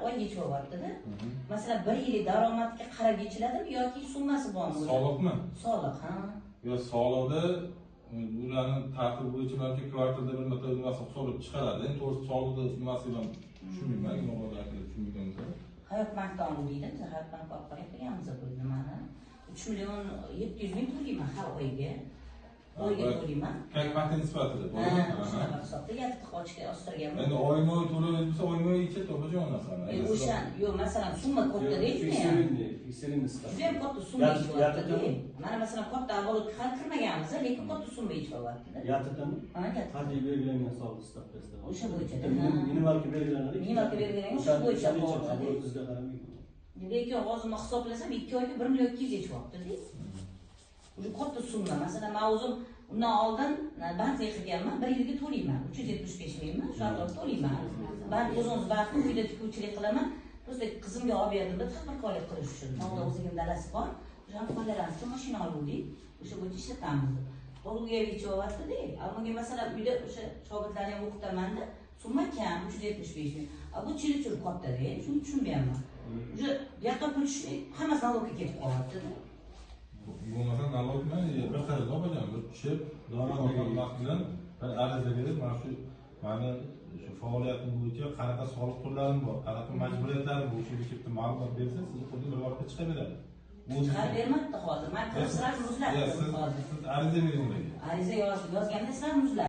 oy yechilyapti-da. Masalan, 1 yillik daromadga qarab yechiladimi yoki summasi bormi? Soliqmi? Soliq, ha. Yo, soliqda ularning tartibi bo'yicha balki kvartalda bir marta nimasi hisoblab chiqaradi. Endi to'g'risi soliqda nimasi bilan tushunmayman, inobatlar tushunmayman. Hayot banki oluvdim, Hayot banki orqali qilganmiz bu nimani. 3 million 700 ming to'layman har oyga. Oyga to'layman. Как patent sifatida bo'ladimi? Shunaqa hisobda yatib qochga ostirganman. Endi oyma-oy to'laymiz bo'lsa, oyma-oy ichib to'lajon narsani. O'sha, yo'q, masalan, summa katta deymi? Fiksering nisbat. Juda ham katta summa ichyapti. Mana masalan, katta avvalga hal kirmaganmiz, lekin katta summa ichyapti. Yatibdimi? Ha, yatib. Qanday belgilangan soliq stavkasida? O'sha bo'yicha. Minimalki belgilanadi. Minimalki belgilangan o'sha bo'yicha bo'ladi. Sizga qaramaydi. Lekin hozir men hisoblasam 2 oyga 1 million 200 yechyapti-da. O'sha katta summa. Masalan, men o'zim undan oldin bankga qilganman, 1 yilga to'layman. 375 mingmi? Shu atrofda to'layman. Ben o'zimiz bankda uyda tikuvchilik qilaman. Просто qizimga olib berdim-da, tadbirkorlik qilish uchun. Menga o'zimning dalasi bor. O'sha foydalanishga mashina oldik. O'sha bo'yicha ishlatamiz. O'g'limga yechyapti-da. Menga masalan uyda o'sha shogirdlarni ham o'qitaman-da. Summa kam, 375 ming. Bu chili-chuli katta-da, shuni tushunmayapman. O'sha yoqqa pul tushib, hammasi nalogga ketib qolyapti-da. Bo'lmasa nalogni bir qaror opajon, bir tushib, daromad bilan bir ariza berib, mana shu mani shu faoliyatim bo'yicha qanaqa soliq turlarim bor, qanaqa majburiyatlarim bor, o'sha bitta ma'lumot bersa, sizni qo'lga bir vaqtda chiqaveradi. Chiqarib bermadi hozir. Men sira muzlatdim hozir. Siz ariza bering. Ariza yozganda sira muzlatdim.